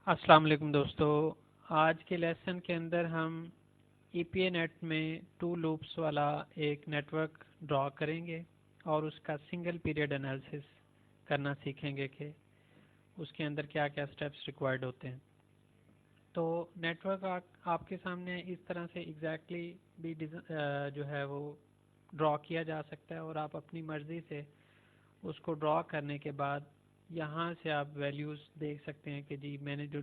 अस्सलाम वालेकुम दोस्तों। आज के लेसन के अंदर हम ईपीएनेट में टू लूप्स वाला एक नेटवर्क ड्रॉ करेंगे और उसका सिंगल पीरियड एनालिसिस करना सीखेंगे कि उसके अंदर क्या क्या स्टेप्स रिक्वायर्ड होते हैं। तो नेटवर्क आपके सामने इस तरह से एग्जैक्टली भी जो है वो ड्रॉ किया जा सकता है और आप अपनी मर्ज़ी से उसको ड्रॉ करने के बाद यहाँ से आप वैल्यूज़ देख सकते हैं कि जी मैंने जो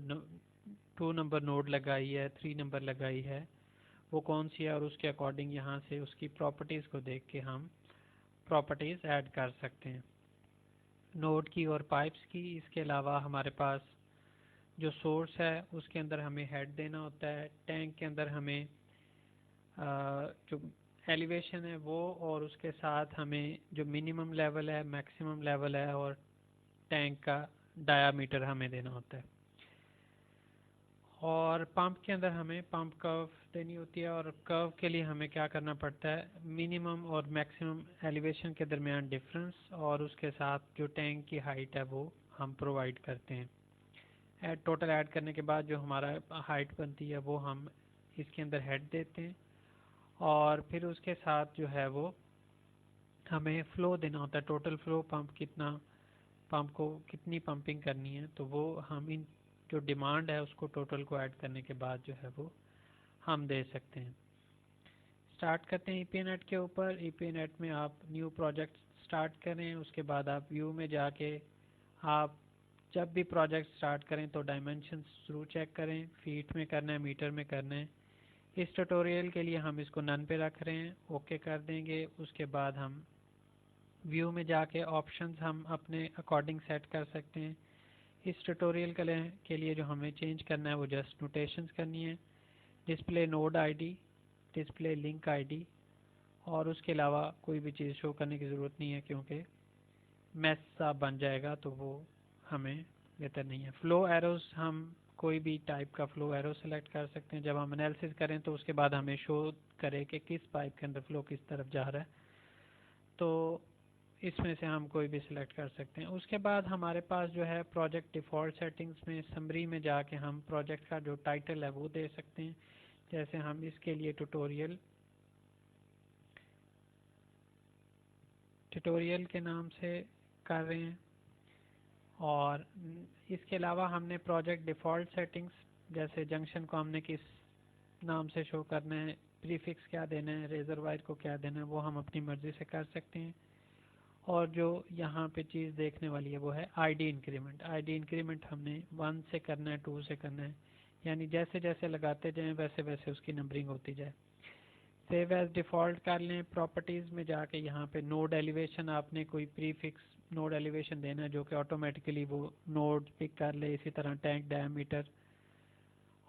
2 नंबर नोड लगाई है, 3 नंबर लगाई है, वो कौन सी है और उसके अकॉर्डिंग यहाँ से उसकी प्रॉपर्टीज़ को देख के हम प्रॉपर्टीज़ ऐड कर सकते हैं नोड की और पाइप्स की। इसके अलावा हमारे पास जो सोर्स है उसके अंदर हमें हेड देना होता है, टैंक के अंदर हमें जो एलिवेशन है वो, और उसके साथ हमें जो मिनिमम लेवल है, मैक्सिमम लेवल है, और टैंक का डायामीटर हमें देना होता है। और पंप के अंदर हमें पंप कर्व देनी होती है और कर्व के लिए हमें क्या करना पड़ता है, मिनिमम और मैक्सिमम एलिवेशन के दरमियान डिफरेंस और उसके साथ जो टैंक की हाइट है वो हम प्रोवाइड करते हैं। टोटल ऐड करने के बाद जो हमारा हाइट बनती है वो हम इसके अंदर हेड देते हैं और फिर उसके साथ जो है वो हमें फ्लो देना होता है, टोटल फ्लो पंप कितना, पंप को कितनी पंपिंग करनी है, तो वो हम इन जो डिमांड है उसको टोटल को ऐड करने के बाद जो है वो हम दे सकते हैं। स्टार्ट करते हैं ईपीएनेट के ऊपर। ईपीएनेट में आप न्यू प्रोजेक्ट स्टार्ट करें, उसके बाद आप व्यू में जाके आप जब भी प्रोजेक्ट स्टार्ट करें तो डायमेंशंस जरूर चेक करें, फीट में करना है, मीटर में करना है। इस ट्यूटोरियल के लिए हम इसको नन पे रख रहे हैं, ओके कर देंगे। उसके बाद हम व्यू में जाके ऑप्शंस हम अपने अकॉर्डिंग सेट कर सकते हैं। इस ट्यूटोरियल के लिए जो हमें चेंज करना है वो जस्ट नोटेशंस करनी है, display node ID, display link ID, और उसके अलावा कोई भी चीज़ शो करने की ज़रूरत नहीं है क्योंकि मैस सा बन जाएगा तो वो हमें बेहतर नहीं है। फ्लो एरोज हम कोई भी टाइप का फ्लो एरो सेलेक्ट कर सकते हैं। जब हम एनालिसिस करें तो उसके बाद हमें शो करे कि किस पाइप के अंदर फ्लो किस तरफ जा रहा है, तो इसमें से हम कोई भी सिलेक्ट कर सकते हैं। उसके बाद हमारे पास जो है प्रोजेक्ट डिफ़ॉल्ट सेटिंग्स में समरी में जाके हम प्रोजेक्ट का जो टाइटल है वो दे सकते हैं। जैसे हम इसके लिए ट्यूटोरियल के नाम से कर रहे हैं। और इसके अलावा हमने प्रोजेक्ट डिफ़ॉल्ट सेटिंग्स, जैसे जंक्शन को हमने किस नाम से शो करना है, प्रीफिक्स क्या देना है, रेजरवायर को क्या देना है, वो हम अपनी मर्ज़ी से कर सकते हैं। और जो यहाँ पे चीज़ देखने वाली है वो है आईडी इंक्रीमेंट। आईडी इंक्रीमेंट हमने 1 से करना है, 2 से करना है, यानी जैसे जैसे लगाते जाएं वैसे वैसे उसकी नंबरिंग होती जाए। सेव एज डिफ़ॉल्ट कर लें। प्रॉपर्टीज़ में जाके यहाँ पे नोड एलिवेशन आपने कोई प्रीफिक्स नोड एलिवेशन देना है जो कि ऑटोमेटिकली वो नोड पिक कर ले। इसी तरह टैंक डायमीटर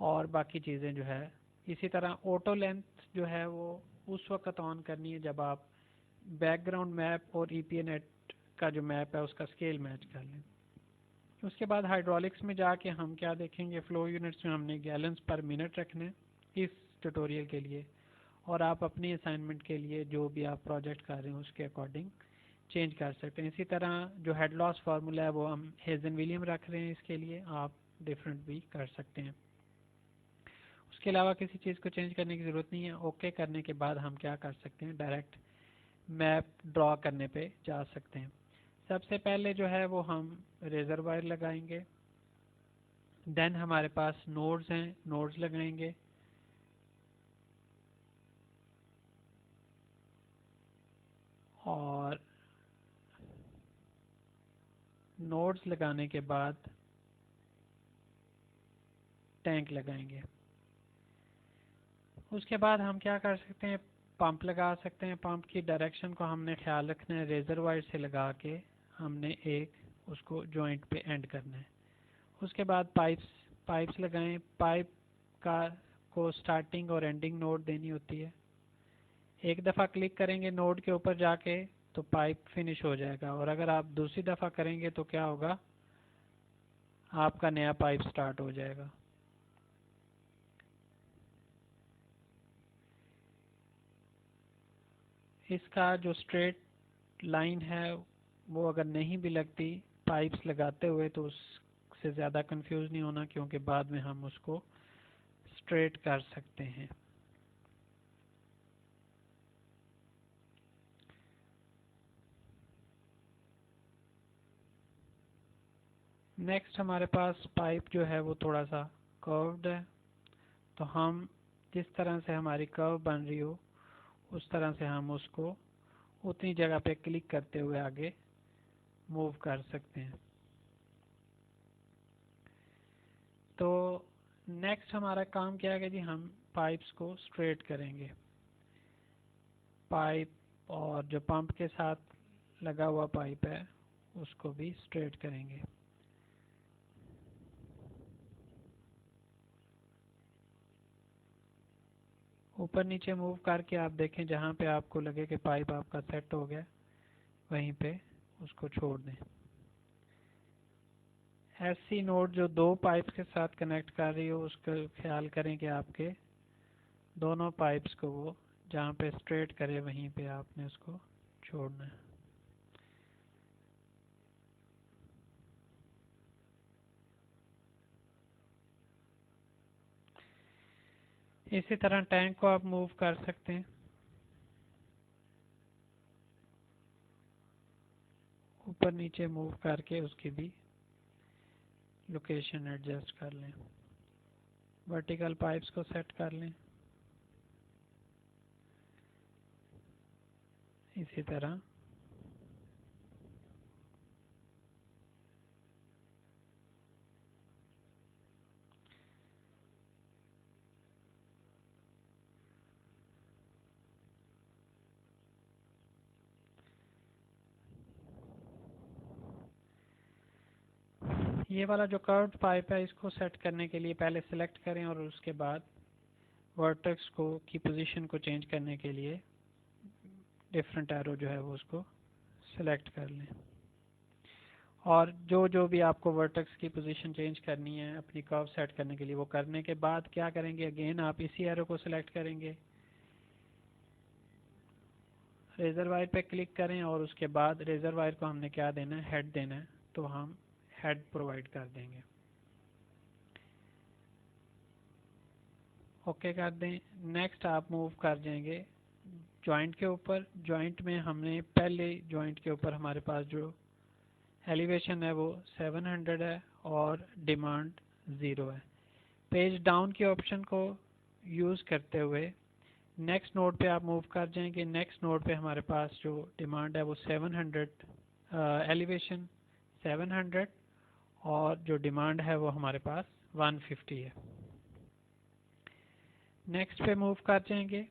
और बाकी चीज़ें जो है। इसी तरह ऑटो लेंथ जो है वो उस वक्त ऑन करनी है जब आप बैकग्राउंड मैप और ईपीएनेट का जो मैप है उसका स्केल मैच कर लें। उसके बाद हाइड्रोलिक्स में जाके हम क्या देखेंगे, फ्लो यूनिट्स में हमने गैलन्स पर मिनट रखने इस ट्यूटोरियल के लिए, और आप अपनी असाइनमेंट के लिए जो भी आप प्रोजेक्ट कर रहे हैं उसके अकॉर्डिंग चेंज कर सकते हैं। इसी तरह जो हेड लॉस फार्मूला है वो हम हेजन विलियम रख रहे हैं, इसके लिए आप डिफरेंट भी कर सकते हैं। उसके अलावा किसी चीज़ को चेंज करने की ज़रूरत नहीं है। ओके करने के बाद हम क्या कर सकते हैं, डायरेक्ट मैप ड्रॉ करने पे जा सकते हैं। सबसे पहले जो है वो हम रेजरवायर लगाएंगे, देन हमारे पास नोड्स हैं, नोड्स लगाएंगे, और नोड्स लगाने के बाद टैंक लगाएंगे। उसके बाद हम क्या कर सकते हैं, पंप लगा सकते हैं। पंप की डायरेक्शन को हमने ख्याल रखना है, रेजरवायर से लगा के हमने एक उसको जॉइंट पे एंड करना है। उसके बाद पाइप्स लगाएं। पाइप का को स्टार्टिंग और एंडिंग नोड देनी होती है। एक दफ़ा क्लिक करेंगे नोड के ऊपर जाके तो पाइप फिनिश हो जाएगा, और अगर आप दूसरी दफ़ा करेंगे तो क्या होगा, आपका नया पाइप स्टार्ट हो जाएगा। इसका जो स्ट्रेट लाइन है वो अगर नहीं भी लगती पाइप्स लगाते हुए तो उससे इससे ज़्यादा कंफ्यूज नहीं होना, क्योंकि बाद में हम उसको स्ट्रेट कर सकते हैं। नेक्स्ट हमारे पास पाइप जो है वो थोड़ा सा कर्व्ड है, तो हम जिस तरह से हमारी कर्व बन रही हो उस तरह से हम उसको उतनी जगह पे क्लिक करते हुए आगे मूव कर सकते हैं। तो नेक्स्ट हमारा काम क्या है जी, हम पाइप्स को स्ट्रेट करेंगे। पाइप और जो पंप के साथ लगा हुआ पाइप है उसको भी स्ट्रेट करेंगे। ऊपर नीचे मूव करके आप देखें, जहाँ पे आपको लगे कि पाइप आपका सेट हो गया वहीं पे उसको छोड़ दें। ऐसी नोड जो दो पाइप के साथ कनेक्ट कर रही हो उसका ख्याल करें कि आपके दोनों पाइप्स को वो जहाँ पे स्ट्रेट करे वहीं पे आपने उसको छोड़ना है। इसी तरह टैंक को आप मूव कर सकते हैं। ऊपर नीचे मूव करके उसकी भी लोकेशन एडजस्ट कर लें। वर्टिकल पाइप्स को सेट कर लें। इसी तरह ये वाला जो कर्व्ड पाइप है इसको सेट करने के लिए पहले सिलेक्ट करें और उसके बाद वर्टेक्स को की पोजीशन को चेंज करने के लिए डिफरेंट एरो जो है वो उसको सिलेक्ट कर लें। और जो जो भी आपको वर्टेक्स की पोजीशन चेंज करनी है अपनी कर्व सेट करने के लिए, वो करने के बाद क्या करेंगे, अगेन आप इसी एरो को सिलेक्ट करेंगे, रेजर वायर पे क्लिक करें और उसके बाद रेजर वायर को हमने क्या देना है, हेड देना है, तो हम हेड प्रोवाइड कर देंगे। ओके कर दें। नेक्स्ट आप मूव कर जाएंगे जॉइंट के ऊपर। जॉइंट में हमने पहले जॉइंट के ऊपर हमारे पास जो एलिवेशन है वो 700 है और डिमांड 0 है। पेज डाउन के ऑप्शन को यूज़ करते हुए नेक्स्ट नोड पे आप मूव कर जाएंगे। नेक्स्ट नोड पे हमारे पास जो डिमांड है वो 700, एलिवेशन 700 और जो डिमांड है वो हमारे पास 150 है। नेक्स्ट पे मूव कर जाएंगे।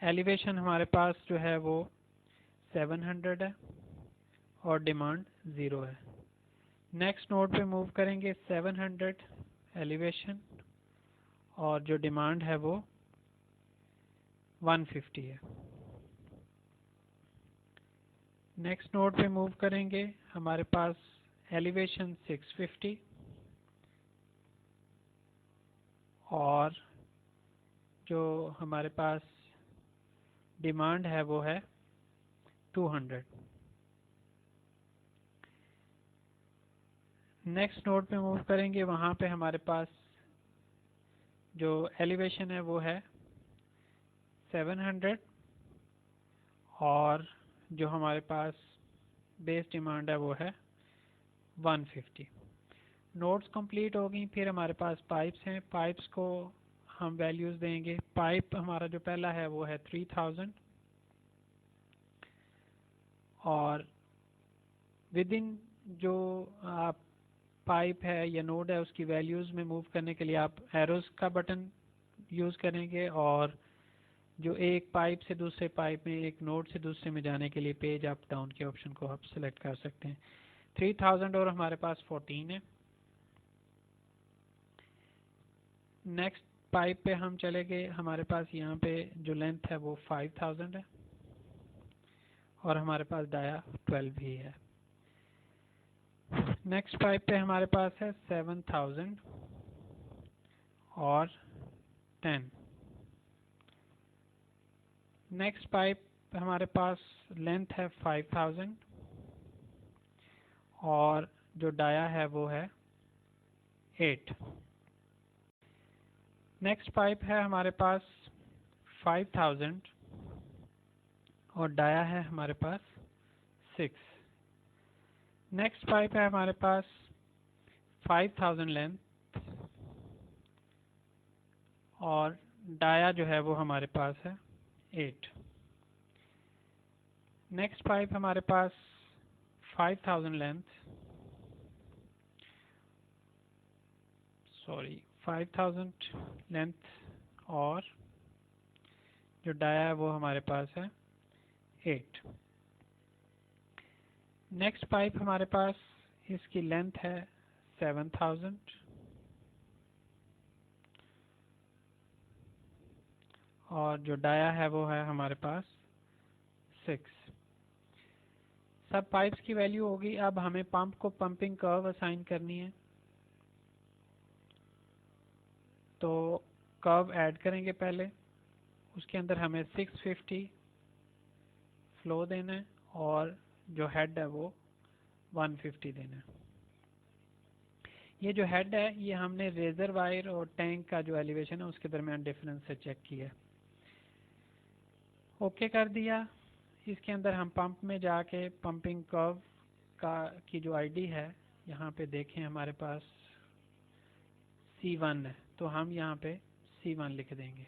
एलिवेशन हमारे पास जो है वो 700 है और डिमांड 0 है। नेक्स्ट नोड पे मूव करेंगे 700 एलिवेशन और जो डिमांड है वो 150 है। नेक्स्ट नोड पे मूव करेंगे, हमारे पास एलिवेशन 650 और जो हमारे पास डिमांड है वो है 200। नेक्स्ट नोड पे मूव करेंगे, वहाँ पे हमारे पास जो एलिवेशन है वो है 700 और जो हमारे पास बेस डिमांड है वो है 150। नोड्स कंप्लीट हो गई। फिर हमारे पास पाइप्स हैं। पाइप्स को हम वैल्यूज देंगे। पाइप हमारा जो पहला है वो है 3000 और विद इन जो आप पाइप है या नोड है उसकी वैल्यूज में मूव करने के लिए आप एरोज का बटन यूज करेंगे और जो एक पाइप से दूसरे पाइप में, एक नोड से दूसरे में जाने के लिए पेज अप डाउन के ऑप्शन को आप सिलेक्ट कर सकते हैं। 3000 और हमारे पास 14 है। नेक्स्ट पाइप पे हम चले गए, हमारे पास यहाँ पे जो लेंथ है वो 5000 है और हमारे पास डाया 12 भी है। नेक्स्ट पाइप पे हमारे पास है 7000 और 10। नेक्स्ट पाइप हमारे पास लेंथ है 5000 और जो डाया है वो है 8। नेक्स्ट पाइप है हमारे पास 5000 और डाया है हमारे पास 6। नेक्स्ट पाइप है हमारे पास 5000 लेंथ और डाया जो है वो हमारे पास है 8। नेक्स्ट पाइप हमारे पास 5000 लेंथ 5000 लेंथ और जो डाया है वो हमारे पास है 8। नेक्स्ट पाइप हमारे पास इसकी लेंथ है 7000 और जो डाया है वो है हमारे पास 6। सब पाइप्स की वैल्यू होगी। अब हमें पंप को पंपिंग कर्व असाइन करनी है, तो कर्व ऐड करेंगे पहले। उसके अंदर हमें 650 फ्लो देना है और जो हेड है वो 150 देना है। ये जो हेड है ये हमने रेजर वायर और टैंक का जो एलिवेशन है उसके दरमियान डिफरेंस से चेक किया है। ओके कर दिया। इसके अंदर हम पंप में जाके पंपिंग कर्व की जो आईडी है यहाँ पे देखें हमारे पास C1 है, तो हम यहाँ पे C1 लिख देंगे।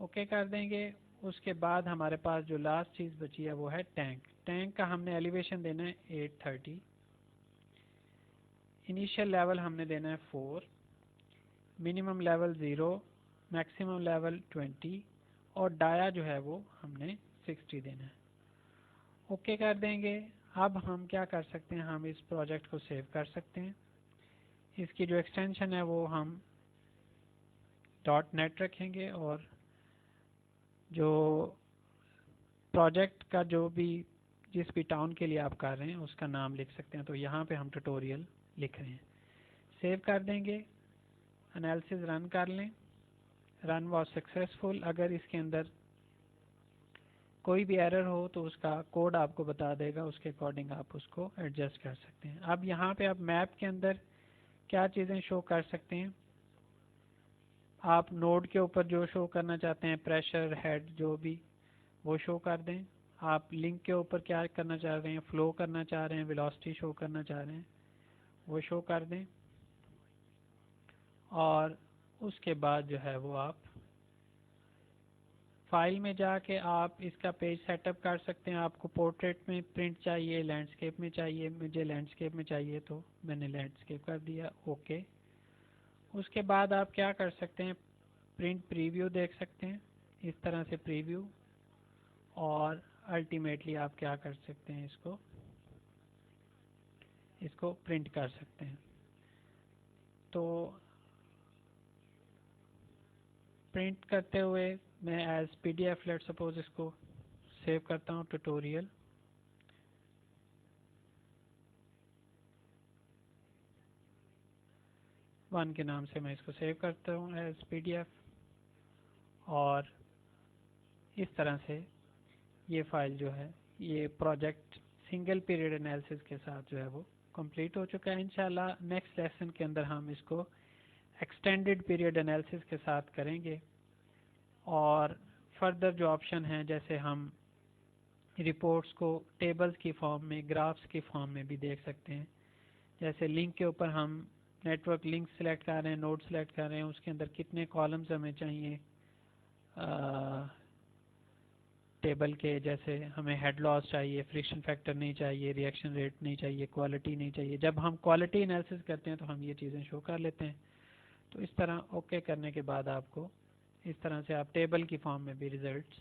ओके कर देंगे। उसके बाद हमारे पास जो लास्ट चीज़ बची है वो है टैंक। टैंक का हमने एलिवेशन देना है 830। इनिशियल लेवल हमने देना है 4, मिनिमम लेवल 0, मैक्सिमम लेवल 20 और डाया जो है वो हमने 60 देना है। ओके कर देंगे। अब हम क्या कर सकते हैं, हम इस प्रोजेक्ट को सेव कर सकते हैं। इसकी जो एक्सटेंशन है वो हम .net रखेंगे और जो प्रोजेक्ट का जिस भी टाउन के लिए आप कर रहे हैं उसका नाम लिख सकते हैं। तो यहाँ पे हम ट्यूटोरियल लिख रहे हैं। सेव कर देंगे, एनालिसिस रन कर लें। Run was successful. अगर इसके अंदर कोई भी एरर हो तो उसका कोड आपको बता देगा, उसके अकॉर्डिंग आप उसको एडजस्ट कर सकते हैं। अब यहाँ पे आप मैप के अंदर क्या चीज़ें शो कर सकते हैं, आप नोड के ऊपर जो शो करना चाहते हैं, प्रेशर, हेड, जो भी, वो शो कर दें। आप लिंक के ऊपर क्या करना चाह रहे हैं, फ्लो करना चाह रहे हैं, वेलोसिटी शो करना चाह रहे हैं, वो शो कर दें। और उसके बाद जो है वो आप फाइल में जाके आप इसका पेज सेटअप कर सकते हैं। आपको पोर्ट्रेट में प्रिंट चाहिए, लैंडस्केप में चाहिए। मुझे लैंडस्केप में चाहिए तो मैंने लैंडस्केप कर दिया। ओके। उसके बाद आप क्या कर सकते हैं, प्रिंट प्रीव्यू देख सकते हैं, इस तरह से प्रीव्यू। और अल्टीमेटली आप क्या कर सकते हैं, इसको प्रिंट कर सकते हैं। तो प्रिंट करते हुए मैं एज PDF लेट सपोज इसको सेव करता हूँ, ट्यूटोरियल। वन के नाम से मैं इसको सेव करता हूँ एज PDF और इस तरह से ये फाइल जो है, ये प्रोजेक्ट सिंगल पीरियड एनालिसिस के साथ जो है वो कंप्लीट हो चुका है। इंशाल्लाह नेक्स्ट लेसन के अंदर हम इसको एक्सटेंडेड पीरियड एनालिसिस के साथ करेंगे और फर्दर जो ऑप्शन हैं, जैसे हम रिपोर्ट्स को टेबल्स की फॉर्म में, ग्राफ्स की फॉर्म में भी देख सकते हैं। जैसे लिंक के ऊपर हम नेटवर्क लिंक सेलेक्ट कर रहे हैं, नोड सेलेक्ट कर रहे हैं, उसके अंदर कितने कॉलम्स हमें चाहिए टेबल के, जैसे हमें हेड लॉस चाहिए, फ्रिक्शन फैक्टर नहीं चाहिए, रिएक्शन रेट नहीं चाहिए, क्वालिटी नहीं चाहिए। जब हम क्वालिटी एनालिसिस करते हैं तो हम ये चीज़ें शो कर लेते हैं। तो इस तरह ओके करने के बाद आपको इस तरह से आप टेबल की फॉर्म में भी रिजल्ट्स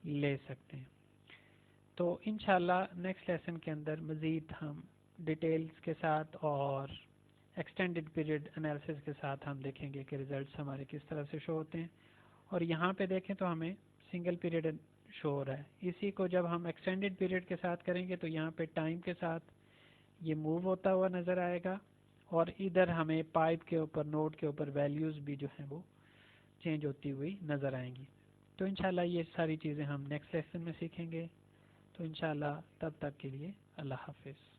ले सकते हैं। तो इंशाल्लाह नेक्स्ट लेसन के अंदर मज़ीद हम डिटेल्स के साथ और एक्सटेंडेड पीरियड एनालिसिस के साथ हम देखेंगे कि रिजल्ट्स हमारे किस तरह से शो होते हैं। और यहाँ पे देखें तो हमें सिंगल पीरियड शो हो रहा है। इसी को जब हम एक्सटेंडेड पीरियड के साथ करेंगे तो यहाँ पे टाइम के साथ ये मूव होता हुआ नज़र आएगा और इधर हमें पाइप के ऊपर, नोड के ऊपर वैल्यूज़ भी जो हैं वो चेंज होती हुई नज़र आएंगी। तो इंशाल्लाह ये सारी चीज़ें हम नेक्स्ट लेसन में सीखेंगे। तो इंशाल्लाह तब तक के लिए अल्लाह हाफिज़।